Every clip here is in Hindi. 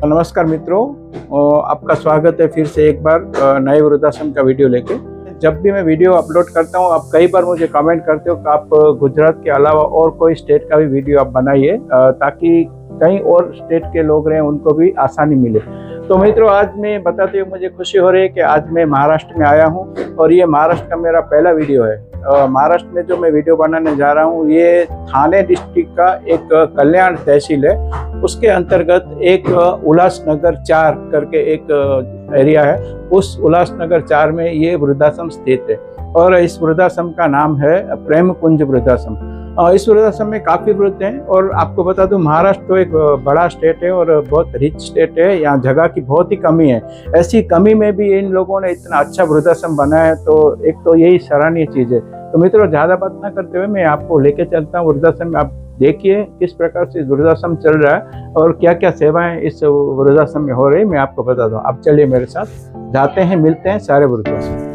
नमस्कार मित्रों, आपका स्वागत है फिर से एक बार नए वृद्धाश्रम का वीडियो लेके। जब भी मैं वीडियो अपलोड करता हूँ, आप कई बार मुझे कमेंट करते हो कि आप गुजरात के अलावा और कोई स्टेट का भी वीडियो आप बनाइए ताकि कई और स्टेट के लोग रहे उनको भी आसानी मिले। तो मित्रों, आज मैं बताते हुए मुझे खुशी हो रही है कि आज मैं महाराष्ट्र में आया हूँ और ये महाराष्ट्र का मेरा पहला वीडियो है। महाराष्ट्र में जो मैं वीडियो बनाने जा रहा हूँ ये ठाणे डिस्ट्रिक्ट का एक कल्याण तहसील है, उसके अंतर्गत एक उल्लासनगर 4 करके एक एरिया है। उस उल्लासनगर 4 में ये वृद्धाश्रम स्थित है और इस वृद्धाश्रम का नाम है प्रेम कुंज वृद्धाश्रम। इस वृद्धाश्रम में काफ़ी वृद्ध हैं और आपको बता दूं, महाराष्ट्र तो एक बड़ा स्टेट है और बहुत रिच स्टेट है, यहाँ जगह की बहुत ही कमी है। ऐसी कमी में भी इन लोगों ने इतना अच्छा वृद्धाश्रम बनाया है, तो एक तो यही सराहनीय चीज़ है। तो मित्रों, ज़्यादा बात ना करते हुए मैं आपको लेके चलता हूँ वृद्धाश्रम में। आप देखिए किस प्रकार से वृद्धाश्रम चल रहा है और क्या क्या सेवाएं इस वृद्धाश्रम में हो रही है, मैं आपको बता दूं। आप चलिए मेरे साथ, जाते हैं, मिलते हैं सारे वृद्धाश्रम।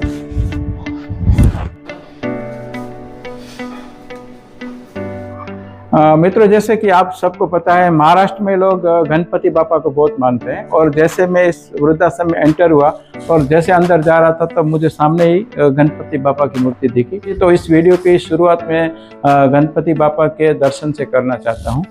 मित्रों, जैसे कि आप सबको पता है, महाराष्ट्र में लोग गणपति बापा को बहुत मानते हैं और जैसे मैं इस वृद्धाश्रम में एंटर हुआ और जैसे अंदर जा रहा था तब मुझे सामने ही गणपति बापा की मूर्ति दिखी। तो इस वीडियो की शुरुआत में गणपति बापा के दर्शन से करना चाहता हूँ।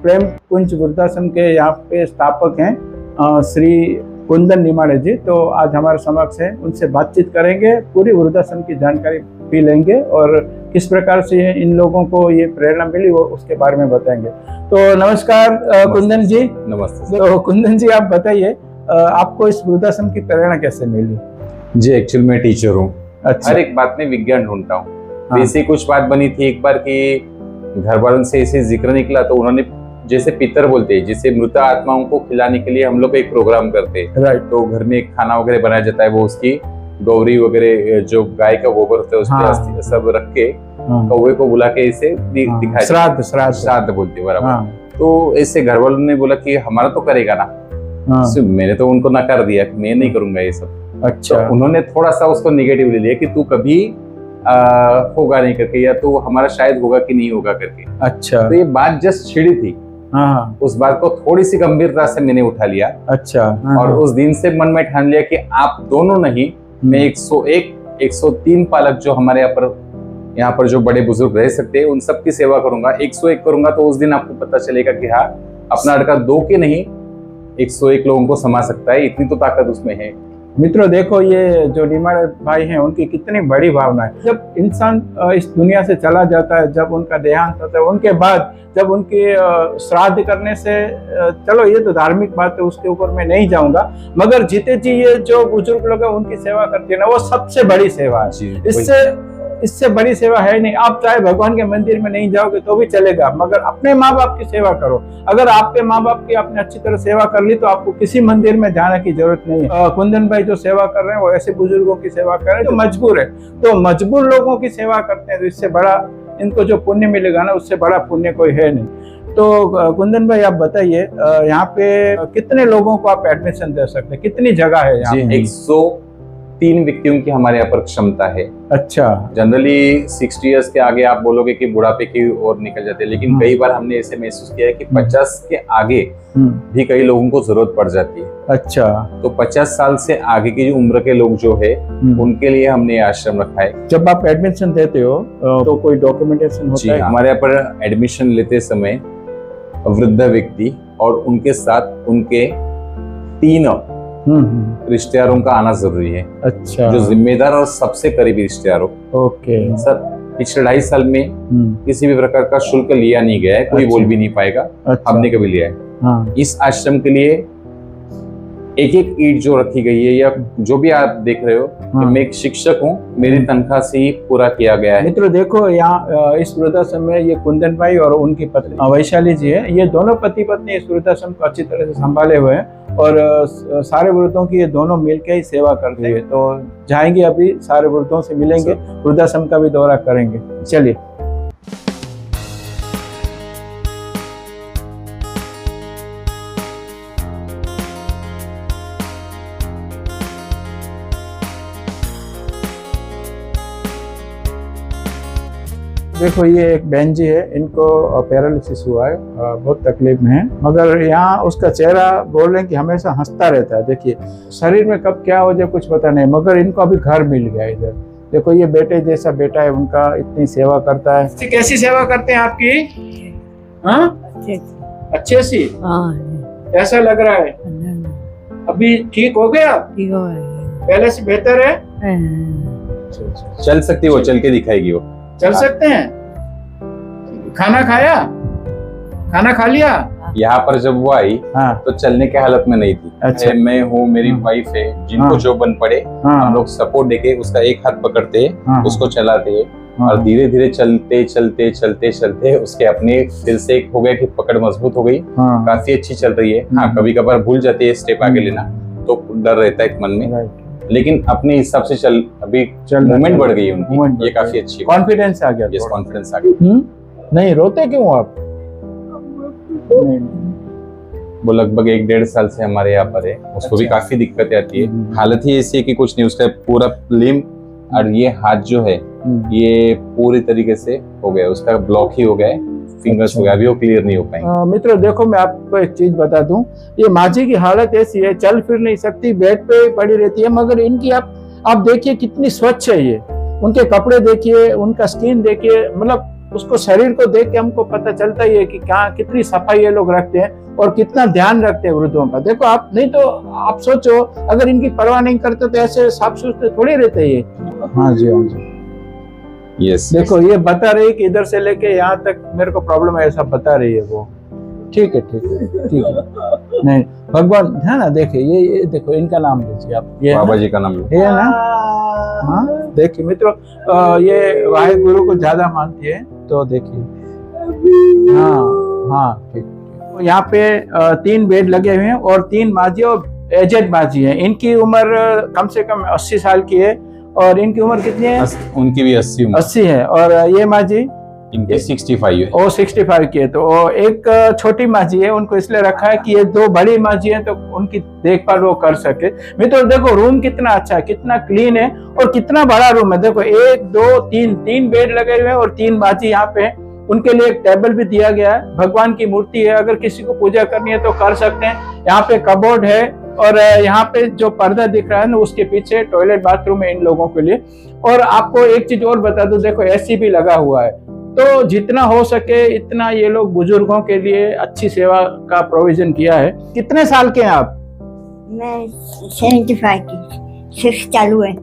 प्रेम कुंज वृद्धाश्रम के यहाँ पे स्थापक हैं श्री कुंदन निमाड़े जी। तो आज हमारे समक्ष है, उनसे बातचीत करेंगे, पूरी वृद्धाश्रम की जानकारी भी लेंगे और किस प्रकार से इन लोगों को ये प्रेरणा मिली वो उसके बारे में बताएंगे। तो नमस्कार कुंदन जी। नमस्ते। तो कुंदन जी, आप बताइए आपको इस वृद्धाश्रम की प्रेरणा कैसे मिली? जी, एक्चुअली मैं टीचर हूँ। अच्छा। हर एक बात में विज्ञान ढूंढता हूँ। हाँ। ऐसी कुछ बात बनी थी एक बार कि घर वालों से ऐसे जिक्र निकला, तो उन्होंने जैसे पितर बोलते हैं, जिसे मृत आत्माओं को खिलाने के लिए हम लोग एक प्रोग्राम करते हैं। राइट। तो घर में एक खाना वगैरह बनाया जाता है, वो उसकी गौरी वगैरह जो गाय का गोबर होता है उस पर सब रख के कौवे को बुला के इसे दिखाया, श्राद्ध बोलते हैं बराबर। तो ऐसे घर वालों ने बोला कि हमारा तो करेगा ना। मैंने तो उनको नकार दिया कि मैं नहीं करूंगा ये सब। अच्छा। तो उन्होंने थोड़ा सा उसको निगेटिव ले लिया कि तू कभी होगा नहीं करके, या तो हमारा शायद होगा कि नहीं होगा करके। अच्छा। तो ये बात जस्ट छिड़ी थी। हाँ। उस बात को थोड़ी सी गंभीरता से मैंने उठा लिया। अच्छा। और उस दिन से मन में ठान लिया कि आप दोनों नहीं, मैं 101, 103 पालक जो हमारे यहाँ पर जो बड़े बुजुर्ग रह सकते हैं उन सब की सेवा करूंगा। 101 करूंगा तो उस दिन आपको पता चलेगा कि हाँ, अपना लड़का 2 के नहीं 101 लोगों को समा सकता है, इतनी तो ताकत उसमें है। मित्रों देखो, ये जो निमाड़े भाई हैं उनकी कितनी बड़ी भावना है। जब इंसान इस दुनिया से चला जाता है, जब उनका देहांत होता है, उनके बाद जब उनके श्राद्ध करने से, चलो ये तो धार्मिक बात है, उसके ऊपर मैं नहीं जाऊंगा, मगर जीते जी ये जो बुजुर्ग लोग हैं उनकी सेवा करते हैं ना, वो सबसे बड़ी सेवा है। इससे बड़ी सेवा है नहीं। आप चाहे भगवान के मंदिर में नहीं जाओगे तो भी चलेगा, मगर अपने माँ बाप की सेवा करो। अगर आपके माँ बाप की आपने अच्छी तरह सेवा कर ली तो आपको किसी मंदिर में जाने की जरूरत नहीं है। कुंदन भाई जो सेवा कर रहे हैं वो ऐसे बुजुर्गों की सेवा कर रहे हैं जो मजबूर है, तो मजबूर लोगों की सेवा करते हैं, तो इससे बड़ा इनको जो पुण्य मिलेगा ना, उससे बड़ा पुण्य कोई है नहीं। तो कुंदन भाई, आप बताइए यहाँ पे कितने लोगों को आप एडमिशन दे सकते हैं, कितनी जगह है यहाँ? 103 व्यक्तियों की हमारे यहाँ पर क्षमता है। अच्छा। जनरली 60 इयर्स के आगे आप बोलोगे कि बुढ़ापे की ओर निकल जाते हैं, लेकिन कई बार हमने ऐसे महसूस किया है कि 50 के आगे भी कई लोगों को जरूरत पड़ जाती है। अच्छा। तो 50 साल से आगे की जो उम्र के लोग जो है उनके लिए हमने आश्रम रखा है। जब आप एडमिशन देते हो तो कोई डॉक्यूमेंटेशन होता है? हमारे यहाँ पर एडमिशन लेते समय वृद्ध व्यक्ति और उनके साथ उनके 3 रिश्तेदारों का आना जरूरी है। अच्छा। जो जिम्मेदार और सबसे करीबी रिश्तेदार हो। ओके सर, पिछले 2.5 साल में किसी भी प्रकार का शुल्क लिया नहीं गया है, कोई बोल भी नहीं पाएगा। अच्छा। हमने कभी लिया है। हाँ। इस आश्रम के लिए एक ईंट जो रखी गई है या जो भी आप देख रहे हो, हाँ। मैं एक शिक्षक हूँ, मेरी तनख्वाह से ही पूरा किया गया है। मित्रों देखो, यहाँ इस वृद्धाश्रम में ये कुंदन भाई और उनकी पत्नी वैशाली जी है, ये दोनों पति पत्नी इस वृद्धाश्रम को अच्छी तरह से संभाले हुए हैं और सारे वृद्धों की ये दोनों मिलकर ही सेवा करते हैं। तो जाएंगे, अभी सारे वृद्धों से मिलेंगे, वृद्धाश्रम का भी दौरा करेंगे। चलिए। देखो ये एक बहन जी है, इनको पैरालिसिस हुआ है, बहुत तकलीफ में है, मगर यहाँ उसका चेहरा बोल रहे हैं कि हमेशा हंसता रहता है। देखिए शरीर में कब क्या हो जाए कुछ पता नहीं, मगर इनको अभी घर मिल गया इधर। देखो ये बेटे जैसा बेटा है उनका, इतनी सेवा करता है। कैसी सेवा करते हैं आपकी? हाँ अच्छे सी, ऐसा लग रहा है अभी ठीक हो गया, पहले से बेहतर है। चल सकती है वो, चल के दिखाएगी वो। चल सकते हैं। खाना खाया, खाना खा लिया? यहाँ पर जब वो आई तो चलने के हालत में नहीं थी। अच्छा। मैं हूँ, मेरी वाइफ है, जिनको जो बन पड़े हम लोग सपोर्ट देके उसका एक हाथ पकड़ते, उसको चलाते और धीरे धीरे चलते चलते चलते चलते उसके अपने फिर से एक हो गया कि पकड़ मजबूत हो गई, काफी अच्छी चल रही है। हाँ कभी कभार भूल जाती है स्टेप आगे लेना, तो डर रहता है मन में, लेकिन अपने हिसाब से चल अभी मूवमेंट बढ़ गई है उनकी, ये काफी अच्छी कॉन्फिडेंस आ गया। कॉन्फिडेंस आ गया। नहीं रोते क्यों आप? वो लगभग 1-1.5 साल से हमारे यहाँ पर है, उसको भी काफी दिक्कतें आती है। हालत ही ऐसी है कि कुछ नहीं, उसका पूरा लिम्ब और ये हाथ जो है ये पूरी तरीके से हो गया, उसका ब्लॉक ही हो गया है, फिंगर्स हो गया, अभी वो क्लियर नहीं हो पाएंगे। मित्रों देखो मैं आपको एक चीज बता दूं, ये माझी की हालत ऐसी है, चल फिर नहीं सकती, बेड पे पड़ी रहती है, मगर इनकी आप देखिए कितनी स्वच्छ है ये, उनके कपड़े देखिए, उनका स्किन देखिए, मतलब उसको शरीर को देख के हमको पता चलता ही है कि क्या कितनी सफाई ये लोग रखते हैं और कितना ध्यान रखते हैं वृद्धों का। देखो आप, नहीं तो आप सोचो अगर इनकी परवाह नहीं करते तो ऐसे साफ सुथरे थोड़ी रहते ये। हाँ जी, हाँ जी। यस। देखो ये बता रही है कि इधर से लेके यहाँ तक मेरे को प्रॉब्लम है, ऐसा बता रही है वो। ठीक है ठीक है ठीक है। नहीं भगवान है ना, देखिए ये देखो इनका नाम लीजिए आप, ये बाबा जी का नाम ये है ना। हाँ देखिए मित्रों, ये वाहेगुरु को ज्यादा मानती है, तो देखिए हाँ हाँ ठीक। यहाँ पे 3 बेड लगे हुए हैं और 3 माजी और एजेड माजी है। इनकी उम्र कम से कम 80 साल की है और इनकी उम्र कितनी है? उनकी भी 80 है और ये माजी इनकी 65 है। वो 65 की है। तो एक छोटी माजी है, उनको इसलिए रखा है कि ये 2 बड़ी माजी है तो उनकी देखभाल वो कर सके। मित्रों देखो रूम कितना अच्छा है, कितना क्लीन है और कितना बड़ा रूम है। देखो 1 2 3 बेड लगे हुए हैं और 3 माजी यहाँ पे है। उनके लिए एक टेबल भी दिया गया है, भगवान की मूर्ति है, अगर किसी को पूजा करनी है तो कर सकते हैं। यहाँ पे कबोर्ड है और यहाँ पे जो पर्दा दिख रहा है ना उसके पीछे टॉयलेट बाथरूम है इन लोगों के लिए। और आपको एक चीज और बता दूं, देखो एसी भी लगा हुआ है, तो जितना हो सके इतना ये लोग बुजुर्गों के लिए अच्छी सेवा का प्रोविजन किया है। कितने साल के हैं आप? मैं 75 की, 6 चालू है।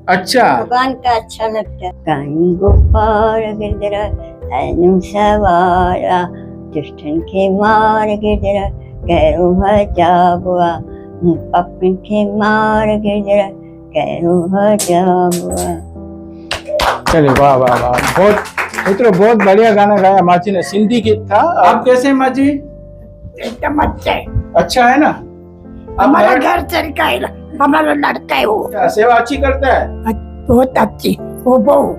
अच्छा। भगवान का अच्छा लगता है। काई गोपाल गिरधरा ऐनु सवारा, दुष्टन के मार गिरधरा कैरो हजाबुआ, पपन के मार गिरधरा कैरो हजाबुआ। चलिए वाह वाह वाह, बहुत मित्रों बहुत बढ़िया गाना गाया माजी ने, सिंधी गीत था। आप कैसे हैं माजी? एकदम अच्छा है ना? हमारा घर चल का है, हमारा लड़का है वो। सेवा अच्छी करता है, बहुत अच्छी वो बहू।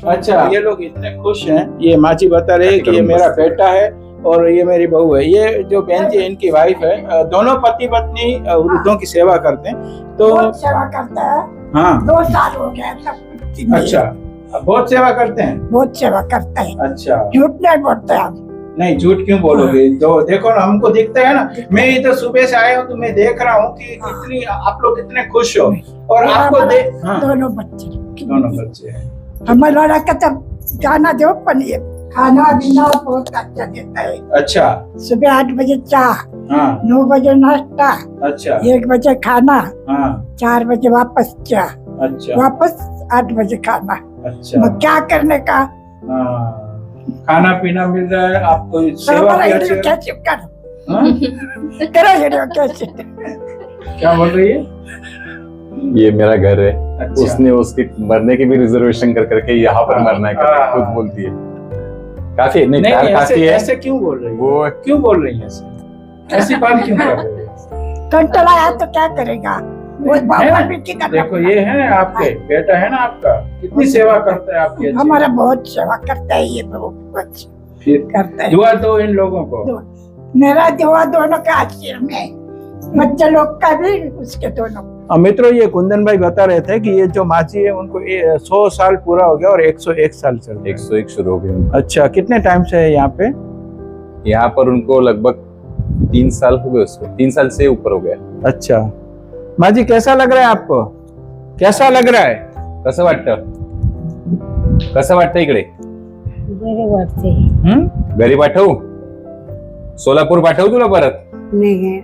अच्छा ये लोग इतने खुश हैं, ये माजी बता रहे हैं कि ये मेरा बेटा है और ये मेरी बहू है। ये जो बहन जी इनकी वाइफ है, दोनों पति पत्नी वृद्धों की सेवा करते हैं। तो बहुत सेवा करता है। हाँ 2 साल हो गया सब। अच्छा बहुत सेवा करते हैं। बहुत सेवा करता है। अच्छा झूठ नहीं बोलते हम। नहीं झूठ क्यों बोलोगे? तो देखो ना हमको दिखता है ना, मैं इधर सुबह से आया हूँ तो मैं देख रहा हूँ कि कितनी आप लोग कितने खुश हो। और आपको दोनों बच्चे हैं। हमारा लड़का तब गाना दो पनीर खाना पीना बहुत अच्छा देता है। अच्छा सुबह 8 बजे चाय, 9 बजे नाश्ता, अच्छा 1 बजे खाना, 4 बजे वापस चाय, अच्छा वापस 8 बजे खाना। अच्छा क्या करने का, खाना पीना मिल रहा है आपको, सेवा भी अच्छी कैसे क्या बोल रही है? ये मेरा घर है। अच्छा। उसने उसकी मरने की भी रिजर्वेशन कर करके यहाँ पर मरना है खुद बोलती है। काफी नहीं काफी है। ऐसे क्यों बोल रही है वो? क्यों बोल रही है ऐसी बात क्यों कर रही है? कंट्रोल आया तो क्या करेगा वो? देखो ये है आपके बेटा है ना आपका, कितनी सेवा करता है आपकी। हमारा बहुत सेवा करता है ये बहुत करता है। दुआ दो इन लोगों को। मेरा दुआ दोनों का आशीर्वाद में, बच्चे लोग का भी, उसके दोनों मित्रों, ये कुंदन भाई बता रहे थे कि ये जो माची है उनको 100 साल पूरा हो गया और 101 साल चल रहा है। 101 शुरू हो गए। अच्छा, कितने टाइम से है यहाँ पे? यहाँ पर उनको लगभग 3 साल हो गए, उसको 3 साल से ऊपर हो गया। अच्छा माजी, कैसा लग रहा है आपको? कैसा लग रहा है? कसं वाटतं? कसं वाटतं इकडे? बरे वाटते। घरी पाठवू? सोलापूर पाठवू तुला परत? नहीं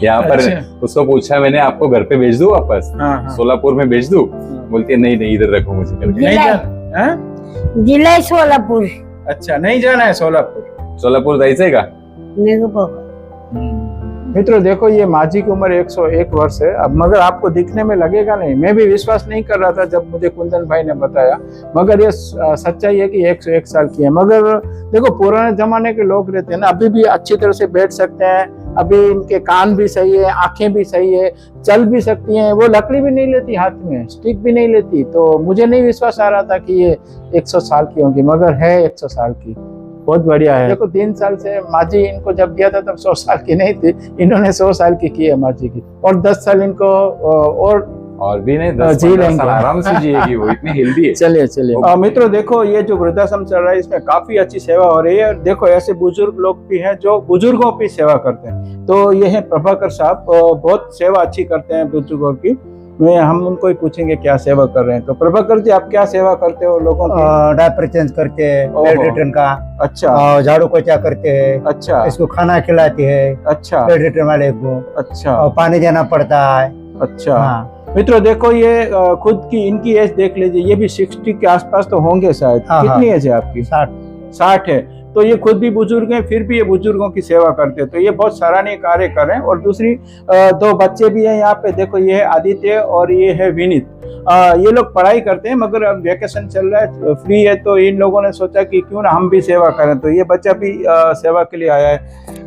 यहाँ पर अच्छा। उसको पूछा मैंने, आपको घर पे भेज दूं वापस? हाँ। सोलापुर में भेज दूं? बोलती है नहीं नहीं, इधर रखो मुझे करके। नहीं जाना? हाँ? जिला सोलापुर। अच्छा, नहीं जाना है सोलापुर? सोलापुर जायचंय का? नहीं बाबा। मित्रों देखो, ये माजी की उम्र 101 वर्ष है। अब मगर आपको दिखने में लगेगा नहीं, मैं भी विश्वास नहीं कर रहा था जब मुझे कुंदन भाई ने बताया, मगर ये सच्चाई है कि 101 साल की है। मगर देखो, पुराने जमाने के लोग रहते हैं ना, अभी भी अच्छी तरह से बैठ सकते हैं, अभी इनके कान भी सही है, आंखें भी सही है, चल भी सकती हैं, वो लकड़ी भी नहीं लेती हाथ में, स्टिक भी नहीं लेती। तो मुझे नहीं विश्वास आ रहा था कि ये 100 साल की होंगी, मगर है 100 साल की। बहुत बढ़िया है। देखो 3 साल से माजी इनको जब दिया था तब 100 साल की नहीं थी, इन्होंने 100 साल की है माजी की, और 10 साल इनको और भी नहीं, 10-15 साल आराम से जिएगी वो, इतनी हेल्दी है। चलिए मित्रों, देखो ये जो वृद्धाश्रम चल रहा है इसमें काफी अच्छी सेवा हो रही है। देखो ऐसे बुजुर्ग लोग भी हैं जो बुजुर्गों की सेवा करते हैं। तो ये है प्रभाकर साहब, बहुत सेवा अच्छी करते हैं बुजुर्गों की। हम उनको ही पूछेंगे क्या सेवा कर रहे हैं। तो प्रभाकर जी, आप क्या सेवा करते हो लोगों की? डायपर चेंज करते हैं, बेड रिटर्न का। अच्छा। झाड़ू पोछा करते हैं। अच्छा। इसको खाना खिलाते हैं। अच्छा। बेड रिटर्न वाले को। अच्छा। और पानी देना पड़ता है। अच्छा। हाँ। मित्रों देखो, ये खुद की इनकी एज देख लीजिए, ये भी 60 के आसपास तो होंगे शायद। हाँ, कितनी एज है आपकी? 60 है। तो ये खुद भी बुजुर्ग हैं, फिर भी ये बुजुर्गों की सेवा करते हैं। तो ये बहुत सराहनीय कार्य कर रहे हैं। और दूसरी 2 बच्चे भी हैं यहाँ पे, देखो ये है आदित्य और ये है विनीत। ये लोग पढ़ाई करते हैं, मगर अब वेकेशन चल रहा है, फ्री है, तो इन लोगों ने सोचा कि क्यों ना हम भी सेवा करें। तो ये बच्चा भी सेवा के लिए आया है।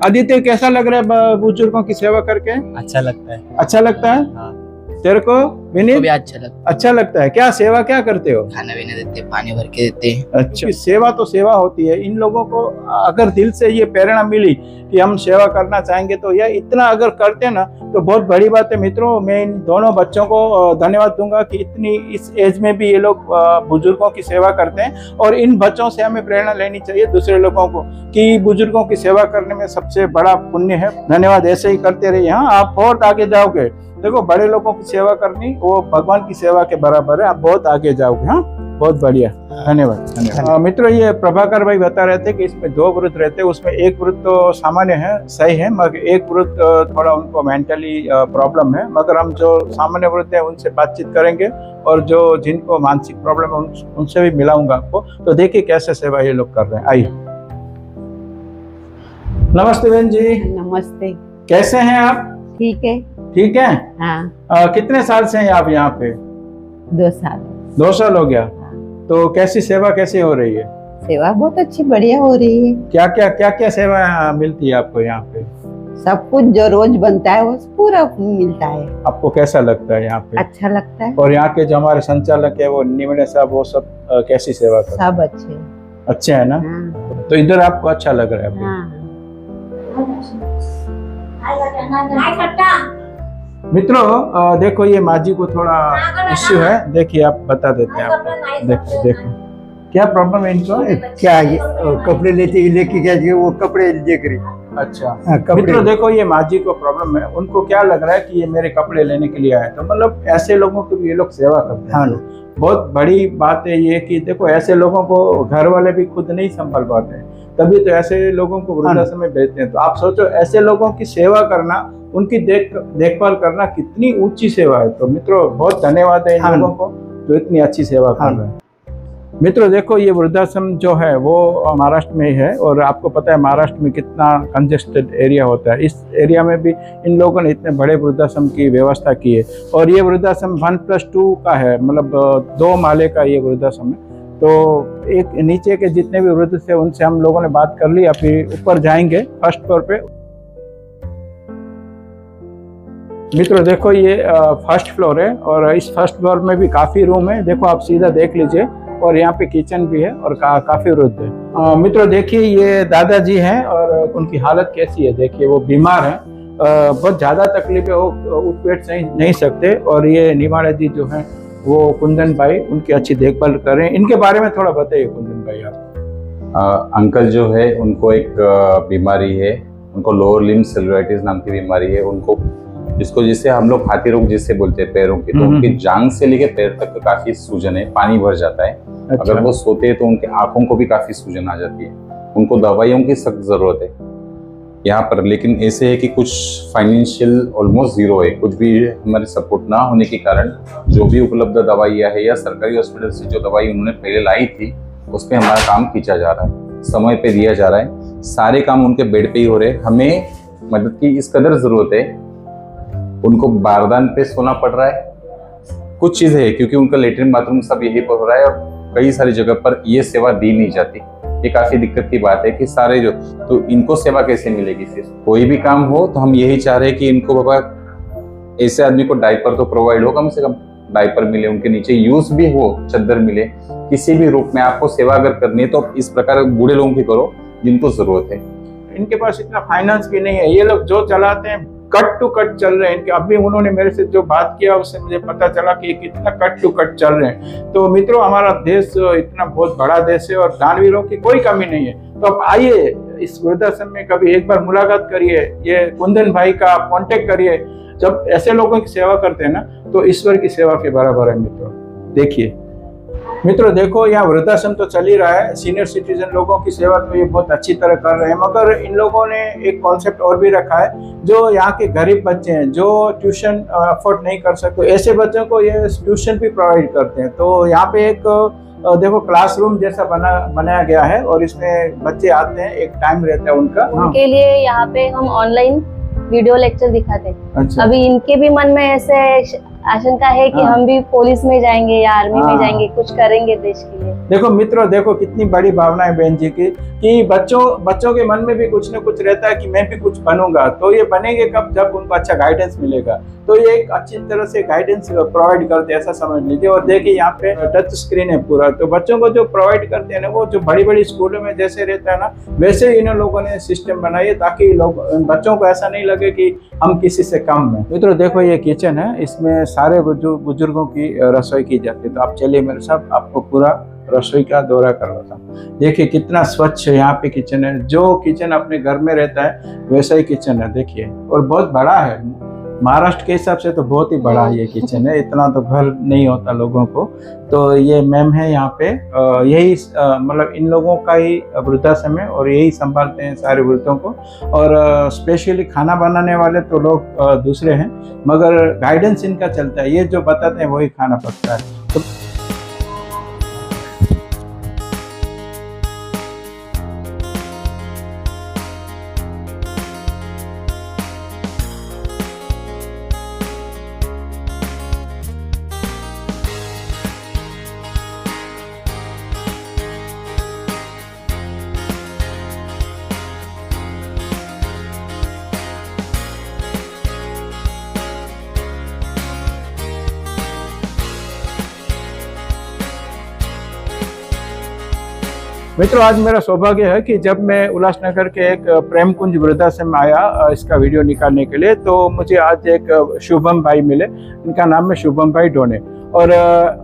आदित्य, कैसा लग रहा है बुजुर्गों की सेवा करके? अच्छा लगता है। अच्छा लगता है? हाँ। तेरे को विनीत? भी अच्छा लगता है। क्या सेवा क्या करते हो? खाना पीना देते, पानी भर के देते। अच्छा, सेवा तो सेवा होती है। इन लोगों को अगर दिल से ये प्रेरणा मिली कि हम सेवा करना चाहेंगे, तो यह इतना अगर करते ना तो बहुत बड़ी बात है। मित्रों, मैं इन दोनों बच्चों को धन्यवाद दूंगा कि इतनी इस एज में भी ये लोग बुजुर्गों की सेवा करते हैं। और इन बच्चों से हमें प्रेरणा लेनी चाहिए दूसरे लोगों को कि बुजुर्गों की सेवा करने में सबसे बड़ा पुण्य है। धन्यवाद, ऐसे ही करते रहिए। हाँ, आप बहुत आगे जाओगे। देखो, बड़े लोगों की सेवा करनी वो भगवान की सेवा के बराबर है। आप बहुत आगे जाओगे। हाँ, बहुत बढ़िया, धन्यवाद। मित्रों, ये प्रभाकर भाई बता रहे थे कि इसमें 2 वृद्ध रहते हैं। उसमें एक वृद्ध तो सामान्य है, सही है, मगर एक वृद्ध थोड़ा उनको मेंटली प्रॉब्लम है। मगर हम जो सामान्य वृद्ध है उनसे बातचीत करेंगे, और जो जिनको मानसिक प्रॉब्लम है उनसे भी मिलाऊंगा आपको। तो देखिए कैसे सेवा ये लोग कर रहे हैं। आइए। नमस्ते बहन जी। नमस्ते। कैसे हैं आप? ठीक है। ठीक है। हाँ। कितने साल से हैं आप यहाँ पे? 2 साल। 2 साल हो गया। तो कैसी सेवा कैसी हो रही है? सेवा बहुत अच्छी बढ़िया हो रही है। क्या सेवा मिलती है आपको यहाँ पे? सब कुछ जो रोज बनता है वो पूरा मिलता है। आपको कैसा लगता है यहाँ पे? अच्छा लगता है। और यहाँ के जो हमारे संचालक है वो निमणे साहब, वो सब कैसी सेवा करते हैं? सब अच्छे है ना? हाँ। तो इधर आपको अच्छा लग रहा है? हाँ। मित्रों देखो, ये माजी को थोड़ा इश्यू है, देखिए आप बता देते हैं आपको। देखो क्या प्रॉब्लम है इनको? क्या ये कपड़े लेके गए, वो कपड़े देख रही। अच्छा। कपड़े। मित्रों देखो, ये माजी को प्रॉब्लम है। उनको क्या लग रहा है कि ये मेरे कपड़े लेने के लिए आए। तो मतलब ऐसे लोगों की भी ये लोग सेवा करते हैं। हाँ। बहुत बड़ी बात है ये कि देखो, ऐसे लोगों को घर वाले भी खुद नहीं संभाल पाते हैं, तभी तो ऐसे लोगों को वृद्धाश्रम में भेजते हैं। तो आप सोचो, ऐसे लोगों की सेवा करना, उनकी देखभाल करना कितनी ऊंची सेवा है। तो मित्रों बहुत धन्यवाद है इन लोगों को जो इतनी अच्छी सेवा कर रहे हैं। मित्रों देखो, ये वृद्धाश्रम जो है वो महाराष्ट्र में ही है। और आपको पता है महाराष्ट्र में कितना कंजेस्टेड एरिया होता है। इस एरिया में भी इन लोगों ने इतने बड़े वृद्धाश्रम की व्यवस्था की है। और ये वृद्धाश्रम 1+2 का है, मतलब 2 माले का ये वृद्धाश्रम है। तो एक नीचे के जितने भी वृद्ध थे उनसे हम लोगों ने बात कर ली। अभी ऊपर जाएंगे फर्स्ट फ्लोर पे। मित्रों देखो, ये फर्स्ट फ्लोर है और इस फर्स्ट फ्लोर में भी काफी रूम है। देखो आप सीधा देख लीजिए, और यहाँ पे किचन भी है और काफी वृद्ध है। मित्रों देखिए, ये दादाजी हैं और उनकी हालत कैसी है। देखिए वो बीमार हैं। बहुत ज़्यादा तकलीफें वो उठ बैठ नहीं सकते। और ये निमाड़ा जी जो हैं वो कुंदन भाई उनकी अच्छी देखभाल कर रहे हैं। इनके बारे में थोड़ा बताइए कुंदन भाई आप। अंकल जो है उनको एक बीमारी है, उनको लोअर लिम्ब सेलुलाइटिस नाम की बीमारी है। उनको जिसे हम लोग हाथी रोग जिससे बोलते हैं पैरों की, तो उनकी जांघ से लेके पैर तक काफी सूजन है, पानी भर जाता है। अच्छा। अगर वो सोते हैं तो उनके आंखों को भी काफी सूजन आ जाती है। उनको दवाइयों की सख्त जरूरत है यहाँ पर। लेकिन ऐसे है कि कुछ फाइनेंशियल ऑलमोस्ट जीरो है, कुछ भी हमारे सपोर्ट ना होने के कारण जो भी उपलब्ध दवाइयाँ है या सरकारी हॉस्पिटल से जो दवाई उन्होंने पहले लाई थी उस पर हमारा काम खींचा जा रहा है, समय पे दिया जा रहा है, सारे काम उनके बेड पे ही हो रहे हैं। हमें मदद की इस कदर जरूरत है, उनको बारदान पे सोना पड़ रहा है, कुछ चीजें है क्योंकि उनका लेटरिन बाथरूम सब यही पर हो रहा है और कई सारी जगह पर ये सेवा दी नहीं जाती। ये काफी दिक्कत की बात है कि सारे जो, तो इनको सेवा कैसे मिलेगी? फिर कोई भी काम हो तो हम यही चाह रहे हैं कि इनको बाबा ऐसे आदमी को डायपर तो प्रोवाइड हो, कम से कम डायपर मिले, उनके नीचे यूज भी हो, चद्दर मिले, किसी भी रूप में आपको सेवा अगर करनी है तो इस प्रकार बूढ़े लोगों की करो जिनको जरूरत है। इनके पास इतना फाइनेंस भी नहीं है, ये लोग जो चलाते हैं कट टू कट चल रहे हैं इनके। अभी उन्होंने मेरे से जो बात किया उससे मुझे पता चला कि कितना कट टू कट चल रहे हैं। तो मित्रों, हमारा देश इतना बहुत बड़ा देश है और दानवीरों की कोई कमी नहीं है। तो अब आइए इस वृद्धाश्रम में कभी एक बार मुलाकात करिए, ये कुंदन भाई का कांटेक्ट करिए। जब ऐसे लोगों की सेवा करते हैं ना तो ईश्वर की सेवा के बराबर है मित्रों। देखिए मित्रों, देखो यहाँ वृद्धाश्रम तो चल ही रहा है, सीनियर सिटीजन लोगों की सेवा तो ये बहुत अच्छी तरह कर रहे हैं, मगर इन लोगों ने एक कॉन्सेप्ट और भी रखा है। जो यहाँ के गरीब बच्चे हैं जो ट्यूशन अफोर्ड नहीं कर सकते, ऐसे बच्चों को ये ट्यूशन भी प्रोवाइड करते हैं। तो यहाँ पे एक देखो क्लासरूम जैसा बनाया गया है और इसमें बच्चे आते हैं, एक टाइम रहता है उनका। उनके लिए यहाँ पे हम ऑनलाइन वीडियो लेक्चर दिखाते हैं। अच्छा। अभी इनके भी मन में ऐसे आशंका है कि हम भी पुलिस में जाएंगे या आर्मी में जाएंगे, कुछ करेंगे देश के लिए। देखो मित्रों, देखो कितनी बड़ी भावना है बहन जी की कि बच्चों के मन में भी कुछ न कुछ रहता है कि मैं भी कुछ बनूंगा। तो ये बनेंगे कब? जब उनको अच्छा गाइडेंस मिलेगा। तो ये एक अच्छी तरह से गाइडेंस प्रोवाइड करते हैं, ऐसा समझ लीजिए। और देखिए यहाँ पे टच स्क्रीन है पूरा, तो बच्चों को जो प्रोवाइड करते हैं ना, वो जो बड़ी बड़ी स्कूलों में जैसे रहता है ना, वैसे ही इन लोगों ने सिस्टम बनाई है ताकि बच्चों को ऐसा नहीं लगे कि हम किसी से कम हैं। मित्रों देखो, ये किचन है, इसमें सारे बुजुर्गों की रसोई की जाती है। तो आप चलिए मेरे साथ, आपको पूरा रसोई का दौरा करवाता हूँ। देखिए कितना स्वच्छ यहाँ पे किचन है। जो किचन अपने घर में रहता है वैसा ही किचन है, देखिए। और बहुत बड़ा है, महाराष्ट्र के हिसाब से तो बहुत ही बड़ा ये किचन है। इतना तो घर नहीं होता लोगों को। तो ये मैम है यहाँ पे, यही मतलब इन लोगों का ही वृद्धाश्रम है और यही संभालते हैं सारे वृद्धों को। और स्पेशली खाना बनाने वाले तो लोग दूसरे हैं, मगर गाइडेंस इनका चलता है। ये जो बताते हैं वही खाना पकता है। तो मित्रों, आज मेरा सौभाग्य है कि जब मैं उल्लासनगर के एक प्रेम कुंज वृद्धाश्रम में आया इसका वीडियो निकालने के लिए, तो मुझे आज एक शुभम भाई मिले। इनका नाम है शुभम भाई डोने। और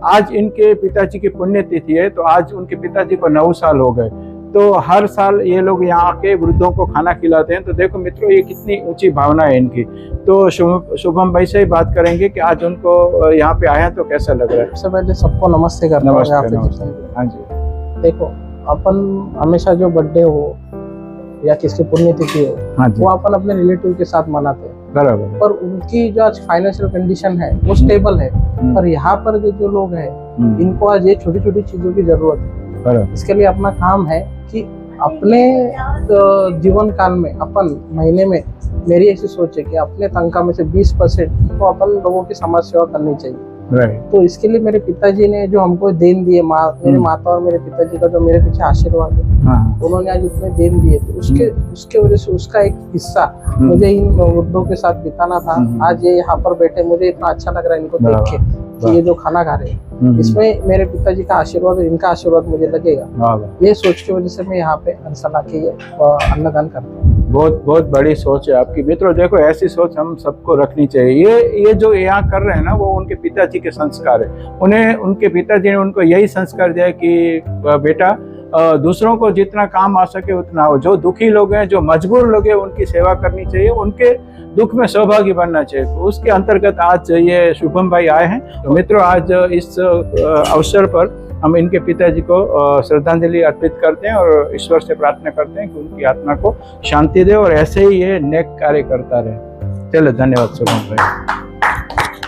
आज इनके पिताजी की पुण्यतिथि है। तो आज उनके पिताजी को 9 साल हो गए। तो हर साल ये लोग यहाँ आके वृद्धों को खाना खिलाते हैं। तो देखो मित्रों, ये कितनी ऊंची भावना है इनकी। तो शुभम भाई से ही बात करेंगे कि आज उनको यहाँ पे आया तो कैसा लग रहा है। सबसे पहले सबको नमस्ते करना है। हाँ जी। देखो, अपन हमेशा जो बर्थडे हो या किसकी पुण्यतिथि हो, हाँ जी, वो अपन अपने रिलेटिव के साथ मनाते हैं। बराबर। पर उनकी जो आज फाइनेंशियल कंडीशन है वो स्टेबल है। और यहाँ पर जो लोग हैं इनको आज ये छोटी छोटी चीजों की जरूरत है। बराबर। इसके लिए अपना काम है कि अपने जीवन काल में अपन महीने में, मेरी ऐसी सोच है कि अपने तनख्वाह में से 20% तो अपन लोगों की समाज सेवा करनी चाहिए। तो इसके लिए मेरे पिताजी ने जो हमको देन दिए, मेरे माता और मेरे पिताजी का जो मेरे पीछे आशीर्वाद है, उन्होंने आज इतने देन दिए थे। उसके वजह से उसका एक हिस्सा मुझे इन वृद्धों के साथ बिताना था। आज ये यहाँ पर बैठे, मुझे इतना अच्छा लग रहा है इनको देख के कि ये जो खाना खा रहे हैं इसमें मेरे पिताजी का आशीर्वाद और इनका आशीर्वाद मुझे लगेगा। ये सोच की वजह से मैं यहाँ पे अंसला के अन्नदान करता हूँ। बहुत बहुत बड़ी सोच है आपकी। मित्रों देखो, ऐसी सोच हम सबको रखनी चाहिए। ये जो यहाँ कर रहे हैं ना, वो उनके पिताजी के संस्कार है। उन्हें उनके पिताजी ने उनको यही संस्कार दिया कि बेटा दूसरों को जितना काम आ सके उतना हो। जो दुखी लोग हैं, जो मजबूर लोग हैं, उनकी सेवा करनी चाहिए, उनके दुख में सहभागी बनना चाहिए। तो उसके अंतर्गत आज ये शुभम भाई आए हैं। तो मित्रों, आज इस अवसर पर हम इनके पिताजी को श्रद्धांजलि अर्पित करते हैं और ईश्वर से प्रार्थना करते हैं कि उनकी आत्मा को शांति दे और ऐसे ही ये नेक कार्य करता रहे। चलो, धन्यवाद शुभम भाई।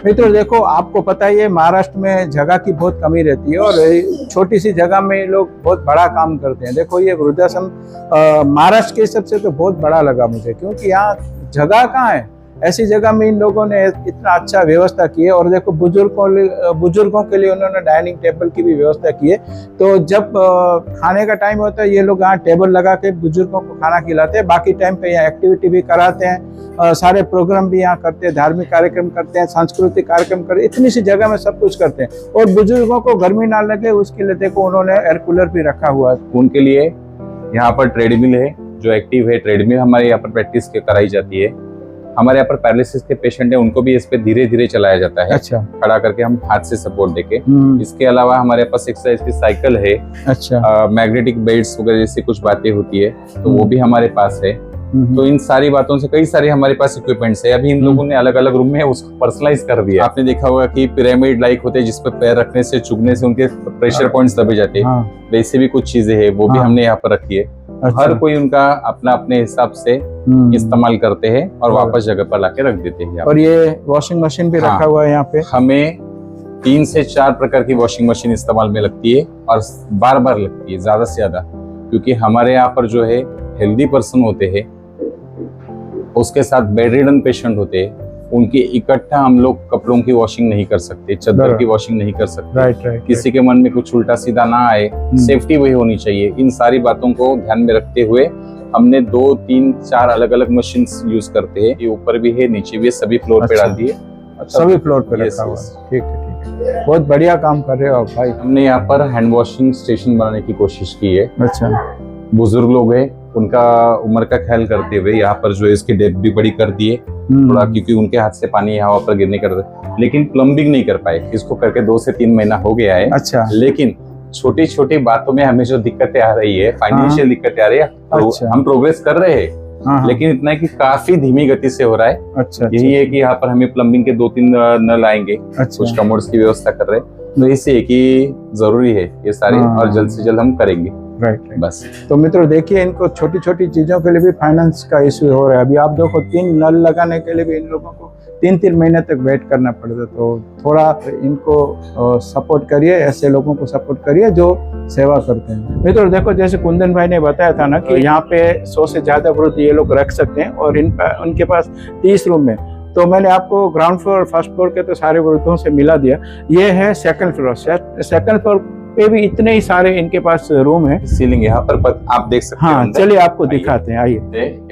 मित्रों देखो, आपको पता ही है महाराष्ट्र में जगह की बहुत कमी रहती है और छोटी सी जगह में लोग बहुत बड़ा काम करते हैं। देखो, ये वृद्धाश्रम महाराष्ट्र के हिसाब से तो बहुत बड़ा लगा मुझे, क्योंकि यहाँ जगह कहाँ है। ऐसी जगह में इन लोगों ने इतना अच्छा व्यवस्था की है। और देखो, बुजुर्गों के लिए उन्होंने डाइनिंग टेबल की भी व्यवस्था की है। तो जब खाने का टाइम होता है, ये लोग यहाँ टेबल लगा के बुजुर्गों को खाना खिलाते हैं। बाकी टाइम पे यहाँ एक्टिविटी भी कराते हैं, सारे प्रोग्राम भी यहाँ करते हैं, धार्मिक कार्यक्रम करते हैं, सांस्कृतिक कार्यक्रम करते हैं। इतनी सी जगह में सब कुछ करते हैं। और बुजुर्गों को गर्मी ना लगे उसके लिए देखो, उन्होंने एयर कूलर भी रखा हुआ है। उनके लिए यहाँ पर ट्रेडमिल है, जो एक्टिव है। ट्रेडमिल हमारे यहाँ पर प्रैक्टिस कराई जाती है। हमारे यहाँ पर पैरालिसिस के पेशेंट है, उनको भी इस पे धीरे धीरे चलाया जाता है। अच्छा। खड़ा करके हम हाथ से सपोर्ट देके। इसके अलावा हमारे पास एक्सरसाइज की साइकिल है। अच्छा। मैग्नेटिक बेल्ट्स वगैरह जैसी कुछ बातें होती है, तो वो भी हमारे पास है। तो इन सारी बातों से कई सारे हमारे पास इक्विपमेंट्स है। अभी इन लोगों ने अलग अलग रूम में उसको पर्सनलाइज कर दिया। आपने देखा होगा कि पिरामिड लाइक होते हैं, जिसपे पैर रखने से, चुगने से उनके प्रेशर पॉइंट्स दबे जाते हैं। वैसे भी कुछ चीजें है, वो भी हमने यहाँ पर रखी है। अच्छा। हर कोई उनका अपना अपने हिसाब से इस्तेमाल करते हैं और वापस जगह पर लाके रख देते हैं। और ये वॉशिंग मशीन भी रखा हुआ है यहाँ पे। हमें 3 से 4 प्रकार की वॉशिंग मशीन इस्तेमाल में लगती है और बार बार लगती है, ज्यादा से ज्यादा, क्योंकि हमारे यहाँ पर जो है हेल्दी पर्सन होते हैं, उसके साथ बेड रिडन पेशेंट होते हैं, उनकी इकट्ठा हम लोग कपड़ों की वॉशिंग नहीं कर सकते, चादर की वॉशिंग नहीं कर सकते। राइट। किसी के मन में कुछ उल्टा सीधा ना आए, सेफ्टी वही होनी चाहिए। इन सारी बातों को ध्यान में रखते हुए हमने 2, 3, 4 अलग अलग मशीन यूज करते हैं। ये ऊपर भी है, नीचे भी है, सभी फ्लोर पे डाल दिए। सभी फ्लोर पे रखा हुआ है। ठीक है। बहुत बढ़िया काम कर रहे हो आप भाई। हमने यहाँ पर हैंड वॉशिंग स्टेशन बनाने की कोशिश की है। अच्छा। बुजुर्ग लोग हैं, उनका उम्र का ख्याल करते हुए यहाँ पर जो है इसकी डेप्थ भी बड़ी कर दी है थोड़ा, क्योंकि उनके हाथ से पानी यहाँ पर गिरने कर रहे, लेकिन प्लम्बिंग नहीं कर पाए। इसको करके 2 से 3 महीना हो गया है। अच्छा। लेकिन छोटी छोटी बातों में हमें जो दिक्कतें आ रही है, फाइनेंशियल दिक्कतें आ रही है, अच्छा। हम प्रोग्रेस कर रहे हैं, लेकिन इतना है कि काफी धीमी गति से हो रहा है। अच्छा। यही है कि यहाँ पर हमें प्लम्बिंग के 2-3 नल आएंगे। कुछ कमोड्स की व्यवस्था कर रहे हैं, तो इससे कि जरूरी है ये सारी, और जल्द से जल्द हम करेंगे। राइट। बस। तो मित्रों देखिए, इनको छोटी छोटी चीजों के लिए भी फाइनेंस का इश्यू हो रहा है। अभी आप देखो, 3 नल लगाने के लिए भी इन लोगों को 3-3 महीने तक वेट करना पड़ता है। तो थोड़ा इनको सपोर्ट करिए, ऐसे लोगों को सपोर्ट करिए जो सेवा करते हैं। मित्रों देखो, जैसे कुंदन भाई ने बताया था ना कि यहाँ पे 100 से ज्यादा वृद्ध ये लोग रख सकते हैं और उनके पास 30 रूम है। तो मैंने आपको ग्राउंड फ्लोर, फर्स्ट फ्लोर के तो सारे वृद्धों से मिला दिया। ये है सेकंड फ्लोर। सेकंड फ्लोर पे भी इतने ही सारे इनके पास रूम है। सीलिंग यहाँ पर आप देख सकते हैं। हाँ, चलिए आपको दिखाते हैं, आइए।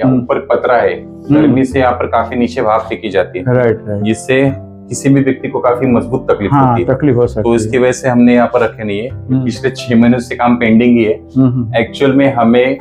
ऊपर पतरा है, गर्मी से यहाँ पर काफी नीचे भाप फेंकी जाती है। राइट। जिससे किसी भी व्यक्ति को काफी मजबूत तकलीफ होती है। तकलीफ हो सकती है। तो इसकी वजह से हमने यहाँ पर रखे नहीं है। पिछले 6 महीने से काम पेंडिंग ही है। एक्चुअल में हमें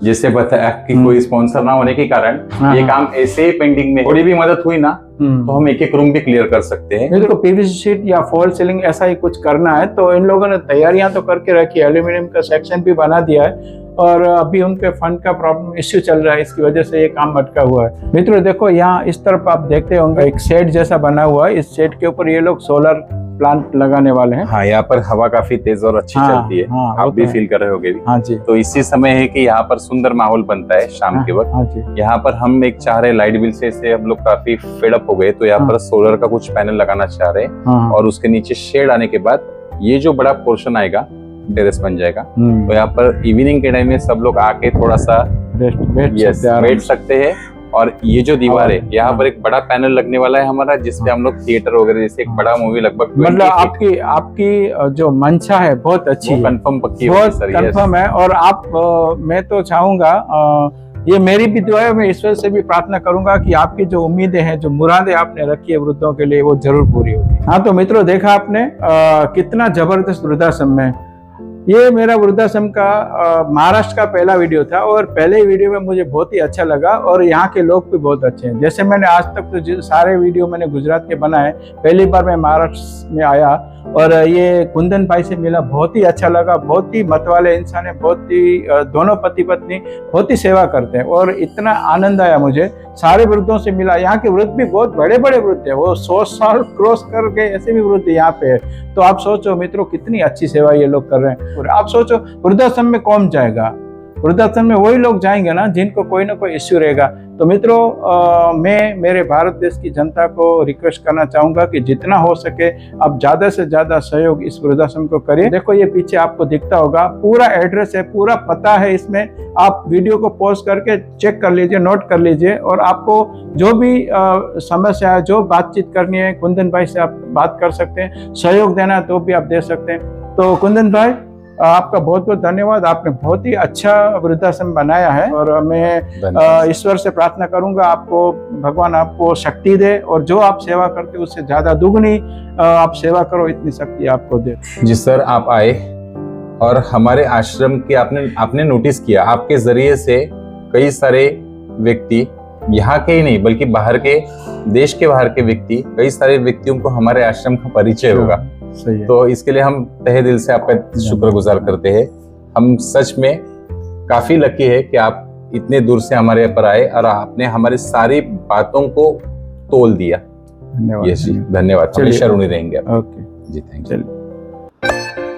जैसे बताया कि कोई स्पॉन्सर ना होने के कारण ये काम ऐसे ही पेंडिंग में, थोड़ी भी मदद हुई ना तो हम एक रूम भी क्लियर कर सकते हैं। देखो, पीवीसी शीट या फॉल सीलिंग ऐसा ही कुछ करना है, तो इन लोगों ने तैयारियां तो करके रखी है। एल्यूमिनियम का सेक्शन भी बना दिया है और अभी उनके फंड का प्रॉब्लम इश्यू चल रहा है, इसकी वजह से ये काम अटका हुआ है। मित्रों देखो, यहाँ इस तरफ आप देखते होंगे एक शेड जैसा बना हुआ है। इस शेड के ऊपर ये लोग सोलर प्लांट लगाने वाले हैं। हाँ, यहाँ पर हवा काफी तेज और अच्छी चलती है। आप भी फील कर रहे होगे। हाँ जी। तो इसी समय है कि यहाँ पर सुंदर माहौल बनता है शाम के वक्त। हाँ जी। यहाँ पर हम एक चाह रहे, लाइट बिल से हम लोग काफी फेड अप हो गए, तो यहाँ पर सोलर का कुछ पैनल लगाना चाह रहे हैं और उसके नीचे शेड आने के बाद ये जो बड़ा पोर्शन आएगा टेरेस बन जाएगा। तो यहाँ पर इवनिंग के टाइम में सब लोग आके थोड़ा सा बैठ सकते हैं। और ये जो दीवार है, यहाँ पर एक बड़ा पैनल लगने वाला है हमारा, जिसपे हम लोग थिएटर वगैरह जैसे एक बड़ा मूवी लगभग, मतलब आपकी जो मंशा है बहुत अच्छी है, कंफर्म पक्की बहुत कंफर्म है। और आप मैं तो चाहूंगा, ये मेरी भी दुआ है, मैं ईश्वर से भी प्रार्थना करूंगा कि आपकी जो उम्मीदें हैं, जो मुरादें आपने रखी है वृद्धों के लिए, वो जरूर पूरी होगी। हाँ, तो मित्रों देखा आपने कितना जबरदस्त वृद्धाश्रम है। ये मेरा वृद्धाश्रम का महाराष्ट्र का पहला वीडियो था और पहले वीडियो में मुझे बहुत ही अच्छा लगा और यहाँ के लोग भी बहुत अच्छे हैं। जैसे मैंने आज तक तो सारे वीडियो मैंने गुजरात के बनाए, पहली बार मैं महाराष्ट्र में आया और ये कुंदन भाई से मिला, बहुत ही अच्छा लगा। बहुत ही मत वाले इंसान है, बहुत ही दोनों पति पत्नी बहुत ही सेवा करते हैं और इतना आनंद आया मुझे। सारे वृद्धों से मिला, यहाँ के वृद्ध भी बहुत बड़े बड़े वृद्ध है, वो 100 साल क्रॉस कर गए ऐसे भी वृद्ध यहाँ पे है। तो आप सोचो मित्रों कितनी अच्छी सेवा ये लोग कर रहे हैं। और आप सोचो वृद्धाश्रम में कौन जाएगा, वृद्धाश्रम में वही लोग जाएंगे ना जिनको कोई ना कोई इश्यू रहेगा। तो मित्रों मैं मेरे भारत देश की जनता को रिक्वेस्ट करना चाहूंगा कि जितना हो सके आप ज्यादा से ज्यादा सहयोग इस वृद्धाश्रम को करिए। देखो ये पीछे आपको दिखता होगा, पूरा एड्रेस है, पूरा पता है इसमें। आप वीडियो को पॉज करके चेक कर लीजिए, नोट कर लीजिए और आपको जो भी समस्या है, जो बातचीत करनी है, कुंदन भाई से आप बात कर सकते हैं। सहयोग देना है तो भी आप दे सकते हैं। तो कुंदन भाई आपका बहुत बहुत धन्यवाद, आपने बहुत ही अच्छा वृद्धाश्रम बनाया है और मैं ईश्वर से प्रार्थना करूंगा आपको भगवान आपको शक्ति दे और जो आप सेवा करते हो उससे ज्यादा दुगनी आप सेवा करो, इतनी शक्ति आपको दे। जी सर, आप आए और हमारे आश्रम के आपने नोटिस किया, आपके जरिए से कई सारे व्यक्ति यहाँ के ही नहीं बल्कि बाहर के देश के बाहर के व्यक्ति, कई सारे व्यक्तियों को हमारे आश्रम का परिचय होगा। सही है। तो इसके लिए हम तहे दिल से आपका शुक्रगुजार करते हैं। हम सच में काफी लकी है कि आप इतने दूर से हमारे यहाँ पर आए और आपने हमारी सारी बातों को तोल दिया। धन्यवाद। यस जी, धन्यवाद। हमेशा ऋणी रहेंगे आप। ओके जी, थैंक यू।